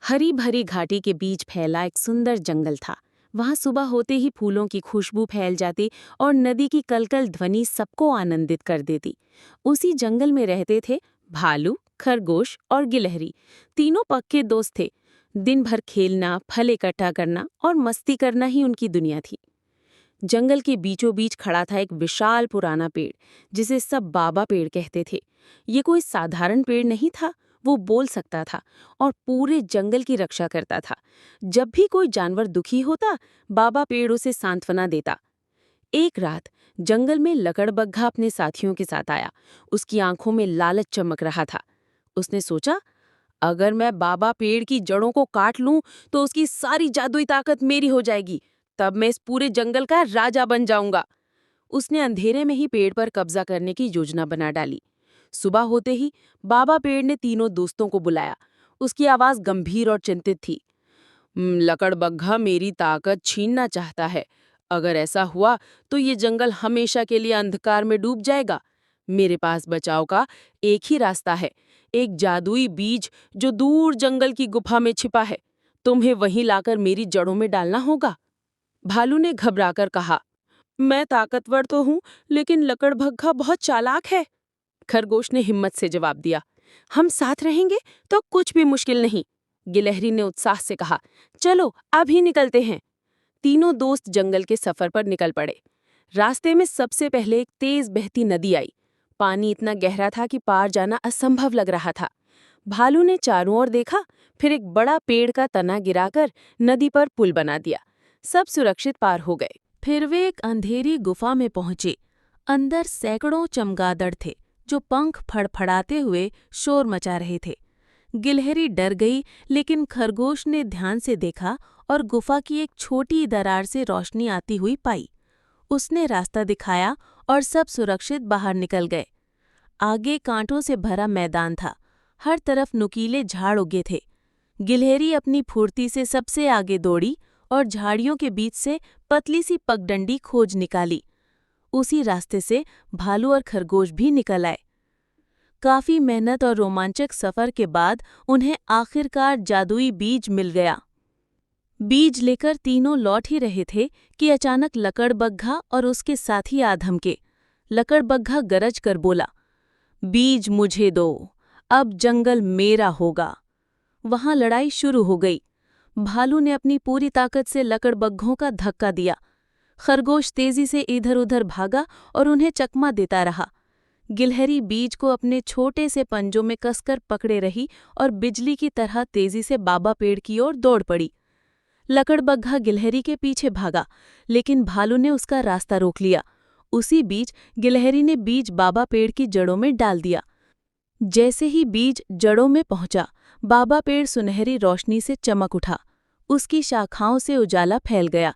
हरी भरी घाटी के बीच फैला एक सुंदर जंगल था। वहां सुबह होते ही फूलों की खुशबू फैल जाती और नदी की कलकल ध्वनि सबको आनंदित कर देती। उसी जंगल में रहते थे भालू, खरगोश और गिलहरी। तीनों पक्के दोस्त थे। दिन भर खेलना, फल इकट्ठा करना और मस्ती करना ही उनकी दुनिया थी। जंगल के बीचों बीच खड़ा था एक विशाल पुराना पेड़, जिसे सब बाबा पेड़ कहते थे। ये कोई साधारण पेड़ नहीं था। वो बोल सकता था और पूरे जंगल की रक्षा करता था। जब भी कोई जानवर दुखी होता, बाबा पेड़ उसे सांत्वना देता। एक रात जंगल में लकड़बग्घा अपने साथियों के साथ आया। उसकी आंखों में लालच चमक रहा था। उसने सोचा, अगर मैं बाबा पेड़ की जड़ों को काट लूं तो उसकी सारी जादुई ताकत मेरी हो जाएगी। तब मैं इस पूरे जंगल का राजा बन जाऊंगा। उसने अंधेरे में ही पेड़ पर कब्जा करने की योजना बना डाली। सुबह होते ही बाबा पेड़ ने तीनों दोस्तों को बुलाया। उसकी आवाज गंभीर और चिंतित थी। लकड़बग्घा मेरी ताकत छीनना चाहता है। अगर ऐसा हुआ तो ये जंगल हमेशा के लिए अंधकार में डूब जाएगा। मेरे पास बचाव का एक ही रास्ता है, एक जादुई बीज जो दूर जंगल की गुफा में छिपा है। तुम्हें वहीं लाकर मेरी जड़ों में डालना होगा। भालू ने घबराकर कहा, मैं ताकतवर तो हूं, लेकिन लकड़बग्घा बहुत चालाक है। खरगोश ने हिम्मत से जवाब दिया, हम साथ रहेंगे तो कुछ भी मुश्किल नहीं। गिलहरी ने उत्साह से कहा, चलो अभी निकलते हैं। तीनों दोस्त जंगल के सफर पर निकल पड़े। रास्ते में सबसे पहले एक तेज बहती नदी आई। पानी इतना गहरा था कि पार जाना असंभव लग रहा था। भालू ने चारों ओर देखा, फिर एक बड़ा पेड़ का तना गिराकर नदी पर पुल बना दिया। सब सुरक्षित पार हो गए। फिर वे एक अंधेरी गुफा में पहुंचे। अंदर सैकड़ों चमगादड़ थे, जो पंख फड़फड़ाते हुए शोर मचा रहे थे। गिलहरी डर गई, लेकिन खरगोश ने ध्यान से देखा और गुफा की एक छोटी दरार से रोशनी आती हुई पाई। उसने रास्ता दिखाया और सब सुरक्षित बाहर निकल गए। आगे कांटों से भरा मैदान था। हर तरफ नुकीले झाड़ उगे थे। गिलहरी अपनी फुर्ती से सबसे आगे दौड़ी और झाड़ियों के बीच से पतली सी पगडंडी खोज निकाली। उसी रास्ते से भालू और खरगोश भी निकल आए। काफी मेहनत और रोमांचक सफर के बाद उन्हें आखिरकार जादुई बीज मिल गया। बीज लेकर तीनों लौट ही रहे थे कि अचानक लकड़बग्घा और उसके साथी आ धमके। लकड़बग्घा गरज कर बोला, बीज मुझे दो, अब जंगल मेरा होगा। वहां लड़ाई शुरू हो गई। भालू ने अपनी पूरी ताकत से लकड़बग्घों का धक्का दिया। खरगोश तेजी से इधर उधर भागा और उन्हें चकमा देता रहा। गिलहरी बीज को अपने छोटे से पंजों में कसकर पकड़े रही और बिजली की तरह तेजी से बाबा पेड़ की ओर दौड़ पड़ी। लकड़बग्घा गिलहरी के पीछे भागा, लेकिन भालू ने उसका रास्ता रोक लिया। उसी बीच गिलहरी ने बीज बाबा पेड़ की जड़ों में डाल दिया। जैसे ही बीज जड़ों में पहुंचा, बाबा पेड़ सुनहरी रोशनी से चमक उठा। उसकी शाखाओं से उजाला फैल गया।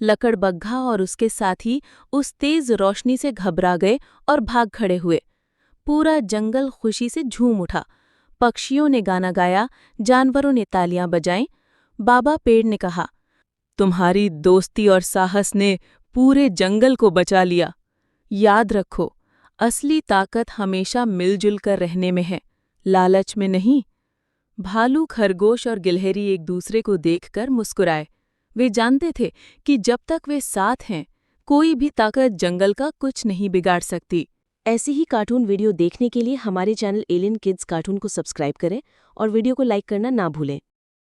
लकड़बग्घा और उसके साथी उस तेज रोशनी से घबरा गए और भाग खड़े हुए। पूरा जंगल खुशी से झूम उठा। पक्षियों ने गाना गाया, जानवरों ने तालियां बजाईं। बाबा पेड़ ने कहा, तुम्हारी दोस्ती और साहस ने पूरे जंगल को बचा लिया। याद रखो, असली ताकत हमेशा मिलजुल कर रहने में है, लालच में नहीं। भालू, खरगोश और गिलहरी एक दूसरे को देखकर मुस्कुराए। वे जानते थे कि जब तक वे साथ हैं, कोई भी ताकत जंगल का कुछ नहीं बिगाड़ सकती। ऐसी ही कार्टून वीडियो देखने के लिए हमारे चैनल एलियन किड्स कार्टून को सब्सक्राइब करें और वीडियो को लाइक करना ना भूलें।